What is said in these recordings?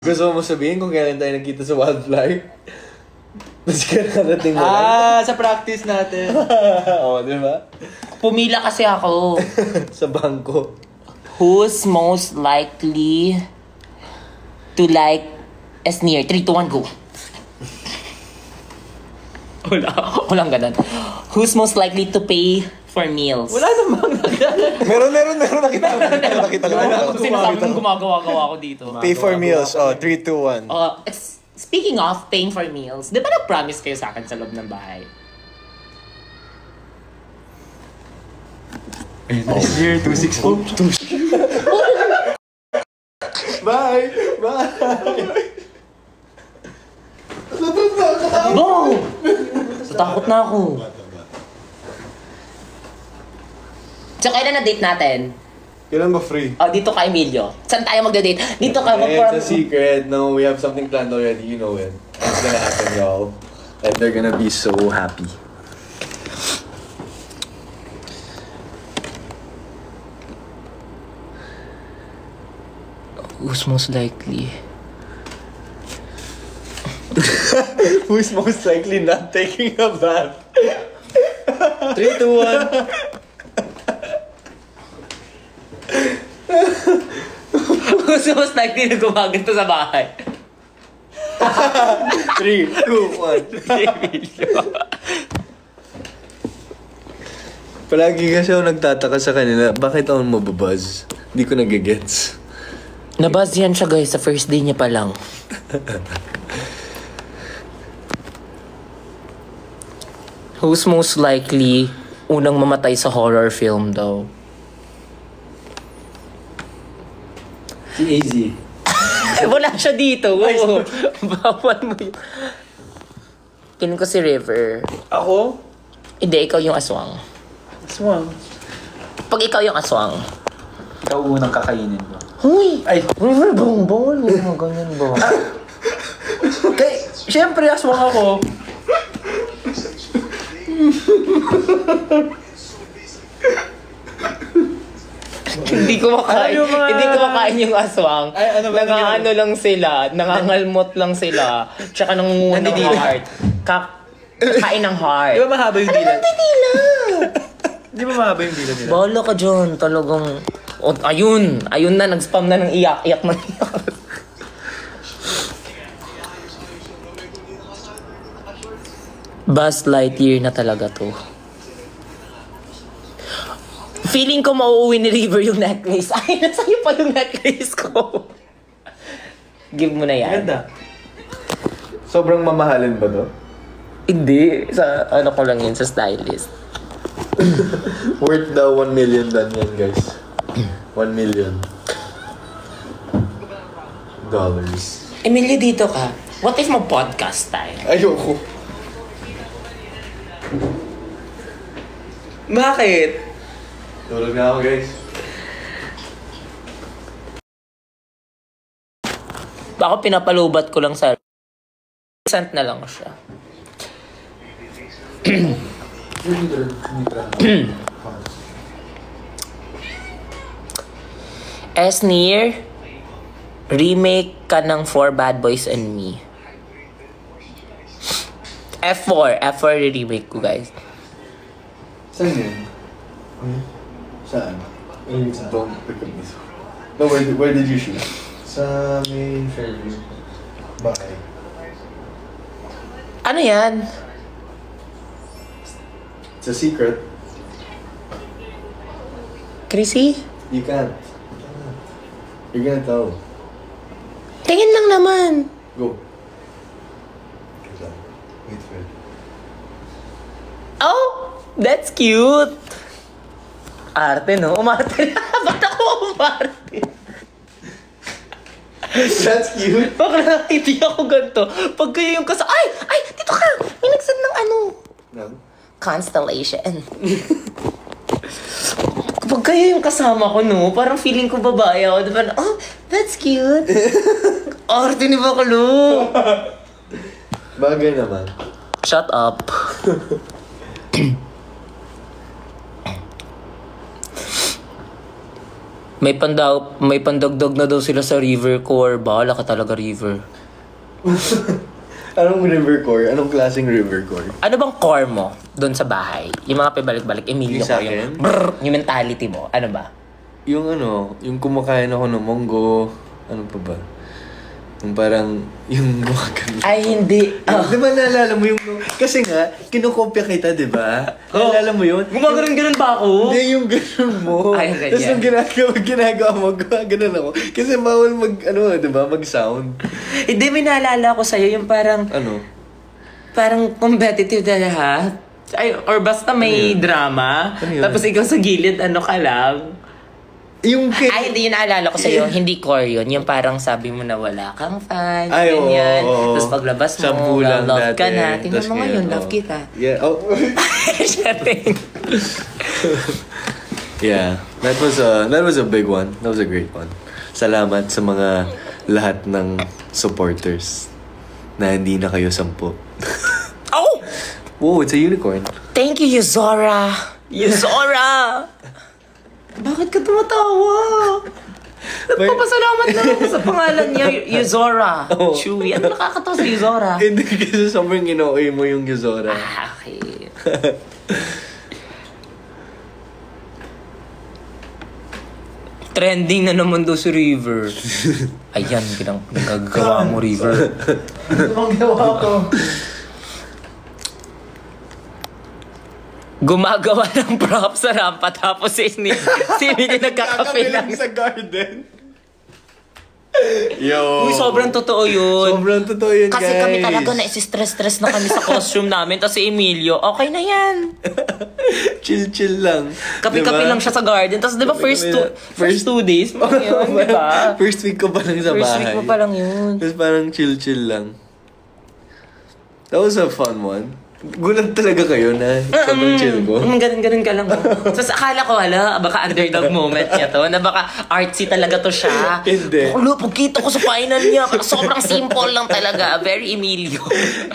Gusto mo sabihin kung kailan tayo nagkita sa Wildfly? Tapos kararating mo lang. Sa practice natin. Oo, di ba? Pumila kasi ako. Sa bangko. Who's most likely to like Esneer? 3, 2, 1, go. Walang ganun. Who's most likely to pay for meals? Wala namang Meron. Nakita ko. Sinasabi kong gumagawa-gawa ko dito. Pay for meals. 3, 2, 1. Speaking of paying for meals, di ba nag-promise kayo sa akin sa loob ng bahay? Next year, 264. Bye! Go! Natakot na ako. So, kailan na date natin? Kailan ba free? Dito ka, Emilio. Saan tayo magda-date? Dito ka. It's a secret. No, we have something planned already. You know it. It's gonna happen, y'all. And they're gonna be so happy. Who's most likely? Who's most likely not taking a bath? 3, 2, 1. Who's most likely na gumaganto sa bahay? 3, 2, 1. Palagi kasi ako nagtataka sa kanila, bakit ako mababuzz? Hindi ko nagigets. Nabuzz yan siya guys, sa first day niya pa lang. Who's most likely unang mamatay sa horror film daw? Si AZ. Wala siya dito. Oo. Bawal mo yun. Piling ko si River. Ako? Hindi, ikaw yung aswang. Aswang. Pag ikaw yung aswang. Ikaw unang kakainin ko. Huy! Ay! River, bawal mo mga ganyan ba? Siyempre, aswang ako. Hindi ko makain. Hindi ko makain yung aswang. Ay, ano ba Nangaano lang sila, nangangalmot lang sila. Tsaka nangunguha ng Nandidila. heart. Kain ng heart. Di ba mahaba yung dila? Tila! Di ba mahaba yung dila nila? Bahala ka dyan, talagang... ayun na, nag-spam na ng iyak na iyak. Buzz Lightyear na talaga to. Feeling ko mauuwi ni River yung necklace. Ay, nasa'yo pa yung necklace ko. Give mo na yan. Ganda. Sobrang mamahalin ba to? Hindi. Sa ano ko lang yun, sa stylist. Worth daw 1 million dan yan, guys. 1 million dollars. Emilio, dito ka. What if mag-podcast tayo? Ayoko. Bakit? Tulog na ako, guys. Baka pinapalubat ko lang sa... Sent na lang siya. Esneer, remake ka ng 4 Bad Boys and Me. F4 remake ko, guys. Saan yun? Saan? Don't pick up this. No, where did you shoot? Sa may Fairview. Bakit? Ano yan? It's a secret. Chrissy? You can't. You're gonna tell. Tingin lang naman. Go. Wait for it. Oh, that's cute. Arte, no? Umarte na. Ba't ako umarte? That's cute. Bakit hindi ako ganito? Pag kayo yung Ay! Dito ka! May nagsend ng ano? No? Constellation. Kapag kayo yung kasama ko, no? Parang feeling ko babae ako. Diba? Oh, that's cute. Arte ni Baklo. Bagay naman. Shut up. May pandagdag na daw sila sa River Core. Bahala ka talaga, River. Anong river core? Anong klaseng river core? Ano bang core mo doon sa bahay? Yung mga pabalik-balik, Emilio Yung sa ko akin? yung brrr, yung mentality mo. Ano ba? Yung kumakain ako ng monggo. Ano pa ba? Yung parang, yung gumagamit. Ay, hindi. Di ba naalala mo yung... Kasi nga, kinukopya kita, di ba? Naalala mo yun? Gumagano'n ba ako? Hindi yung ganun mo. Ay, ganyan. Tapos yung ginagawa mo, ganun ako. Kasi bawal di ba, mag-sound. Hindi, may naalala ko sa'yo yung parang... Ano? Parang competitive na lahat. Ay, or basta may drama. Ano yun? Tapos ikaw sa gilid, ano ka lang. Yung Ay, hindi yun naalala ko sa'yo. Hindi core yun. Yung parang sabi mo na wala kang fan. Ay, ganyan. oo. Tapos paglabas mo, Shampoo lang love ka dati. na. Tingnan Tas mo ngayon, ngayon, love oo. kita. Yeah, oh. Sharing. Yeah, that was a big one. That was a great one. Salamat sa mga lahat ng supporters na hindi na kayo 10. Oh! Whoa, it's a unicorn. Thank you, Yuzora. Yuzora! Bakit ka tumatawa? Nagpapasalamat na ako sa pangalan niya, Yuzora. Oh. Chewy. Ano nakakatawa sa Yuzora? Hindi kasi sobrang ino-oy mo yung Yuzora. Ah, okay. Trending na naman daw si River. Ayan, nagagawa mo, River. Ang gawa ko. Gumagawa ng props sa rampa tapos si Emily nagkakape lang. sa garden. Yo. Uy, sobrang totoo yun. Sobrang totoo yun, Kasi guys. kami talaga na-stress-stress na kami sa costume namin. Tapos si Emilio, okay na yan. Chill lang. Kape-kape lang siya sa garden. Tapos di ba first 2 days mo yun, di ba? First week ko pa lang sa First bahay. week mo pa lang yun. Tapos parang chill lang. That was a fun one. Gulat talaga kayo na sobrang chill ko. Ganun ka lang. So, akala ko, baka underdog moment niya to. Na baka artsy talaga to siya. Hindi. Ulo, pagkita ko sa final niya. Sobrang simple lang talaga. Very Emilio.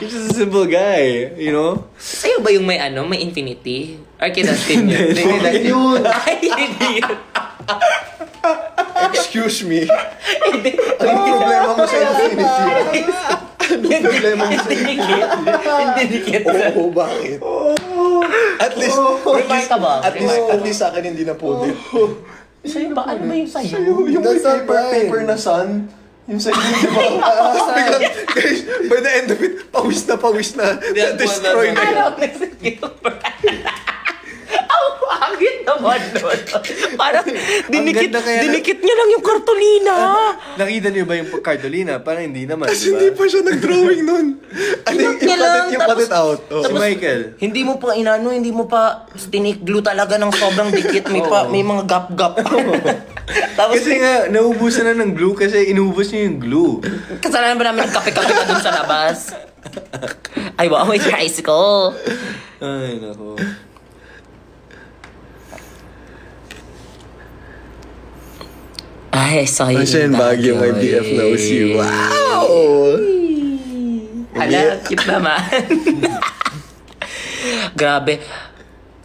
He's just a simple guy, you know? Sa'yo ba yung may infinity? Or kinastin yun? Hindi yun. Ay, hindi yun. Excuse me. Hindi. Anong problema mo sa infinity? Anong problema mo sa Hindi dikit. Oo, bakit? At least, Remarkable. at least sa akin hindi na pudit. Sa'yo ba? Ano ba yung sa'yo? Yung paper na sun. Yung sa inyo, di ba? Biglang, guys, by the end of it, pawis na. Destroy na yun. Ano? Ang pangit naman nun. Parang dinikit niya lang yung kartolina. Nakita niyo ba yung cartolina? Parang hindi naman, Kasi hindi pa siya nag-drawing nun. Ano yung niya lang, patit out? Si tapos- Michael. Hindi mo pa hindi mo pa tinik-glue talaga ng sobrang dikit. May mga gap-gap. Tapos Kasi nga, naubusan na ng glue kasi inubos niya yung glue. kasalanan ba namin nagkape-kape ka dun sa labas? Ay, wow, may tricycle. Ay, nako. Ay, I saw you Siya in yung Baguio, my Baguio, BF knows you. eh. Wow! Hala, cute naman. Grabe.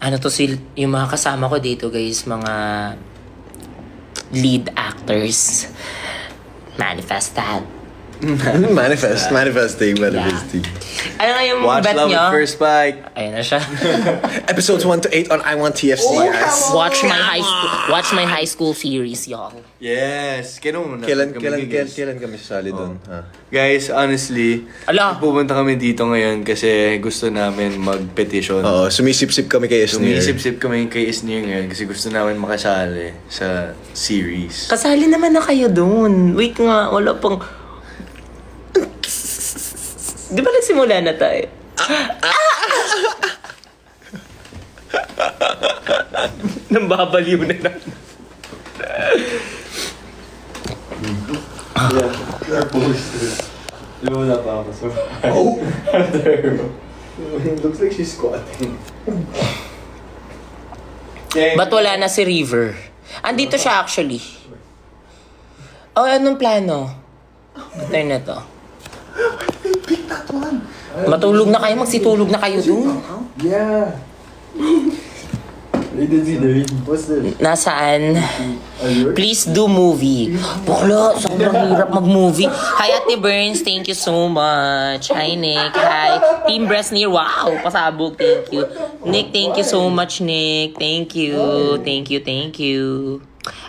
Ano to yung mga kasama ko dito, guys, mga lead actors. Manifested. Manifesting. Ano nga yung Watch bet Love nyo? at First Bite. Ayun na siya. Episodes 1 to 8 on I Want TFC, guys. Watch my high school series, y'all. Yes. Kailan Kailan kami sasali doon? Ha? Guys, honestly, Ala. pupunta kami dito ngayon kasi gusto namin mag-petition. Oo, sumisip-sip kami kay Esnir. Sumisip-sip kami kay Isnir ngayon kasi gusto namin makasali sa series. Kasali naman na kayo dun. Wait nga, wala pang... Di ba nagsimula na tayo? Nambabaliw na lang. Our posters. Di ba wala pa ako? Oh! It looks like she's squatting. Ba't wala na si River? Andito siya actually. Oh, anong plano? Ba't na to? Pick that one! Matulog na kayo, magsitulog na kayo dun. Yeah. Rated Z, what's this? Nasaan? Allure? Please do movie. Bakla, sobrang hirap mag-movie. Hi, Ate Burns. Thank you so much. Hi, Nick. Hi. Team Bresnir. Wow, pasabog. Thank you. Nick, thank you so much, Nick. Thank you. Thank you, thank you.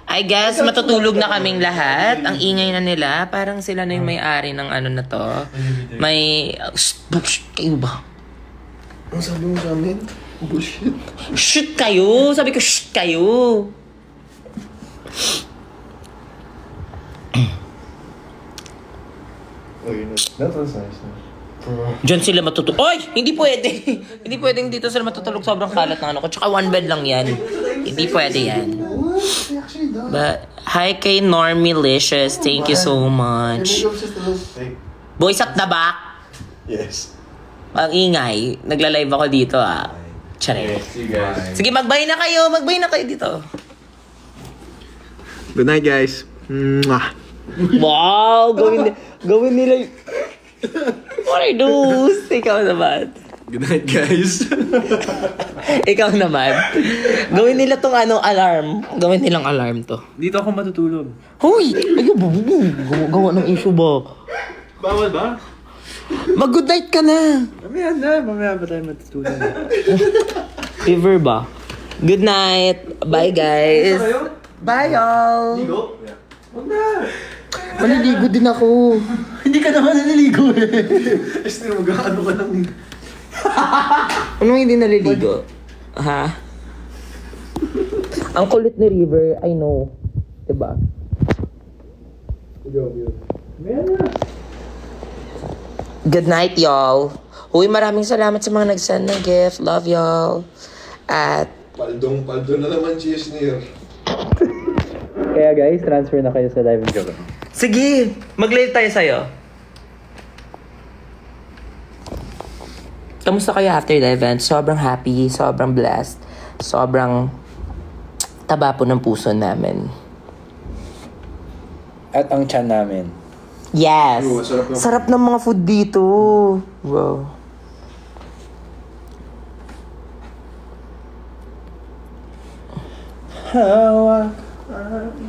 I guess matutulog na kaming lahat. Ang ingay na nila. Parang sila na yung may-ari ng ano na to. May... kayo ba? Ang sabi mo sa amin? Bullshit. Shoot kayo! Sabi ko, shoot kayo! Okay, that was nice. Diyan sila matutulog. Oy! Hindi pwede! Hindi pwedeng dito sila matutulog. Sobrang kalat ng ano ko. Tsaka one bed lang yan. Hindi pwede yan. But, hi kay Normilicious. Thank you so much. Boys at the back. Yes. Ang ingay. Nagla-live ako dito ah. Charet. See you guys. Sige, magbay na kayo. Magbay na kayo dito. Good night, guys. Mwah. Wow! Gawin nila yung... What are those? Ikaw naman. Good night, guys. Ikaw naman. Gawin nila tong ano, alarm. Gawin nilang alarm to. Dito ako matutulog. Hoy! Ayun ba? Gawa ng issue ba? Bawal ba? Mag-good night ka na. Mamaya ba tayo matutulog? Fever ba? Good night. Bye, guys. Bye, y'all. Maliligo din ako. Hindi ka naman naliligo eh. Esther, mag-ano ka lang eh. Anong hindi naliligo? Ha? Ang kulit ni River, I know. Diba? Good night, y'all. Uy, maraming salamat sa mga nag-send ng gift. Love y'all. At... Paldo na naman, Chesnir. Kaya guys, transfer na kayo sa live joke. Sige! Mag-live tayo sa'yo. Kamusta kayo after the event? Sobrang happy, sobrang blessed, sobrang taba po ng puso namin. At ang chan namin. Yes! Bro, Sarap ng mga food dito. Wow.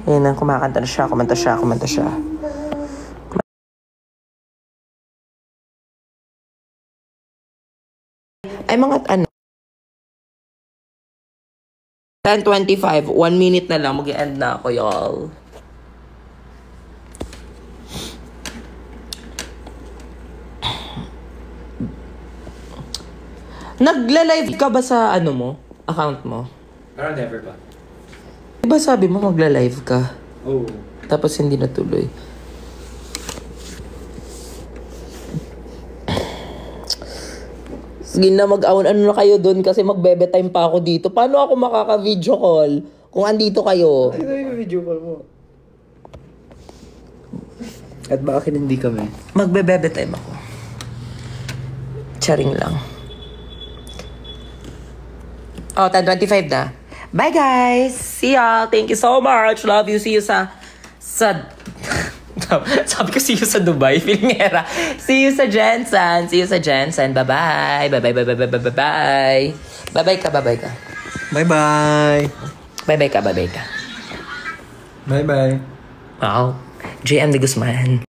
Ayun na, kumanta siya. Ay, mga ano. 10:25, 1 minute na lang, mag-end na ako, y'all. Nagla-live ka ba sa ano mo? Account mo? Parang never ba? Diba sabi mo magla-live ka? Oh. Tapos hindi natuloy. Sige na, ano na kayo doon kasi magbe time pa ako dito. Paano ako makaka-video call kung andito kayo? Ito yung video call mo. At bakit hindi kami? Magbe time ako. Charing lang. Oh, 10:25 na. Bye guys! See y'all! Thank you so much! Love you! See you sa... Sabi ko see you sa Dubai, Filingera. See you sa Jensen. Bye-bye. Bye-bye. Bye-bye ka. Bye-bye. Bye-bye ka. Bye-bye. Wow. JM de Guzman.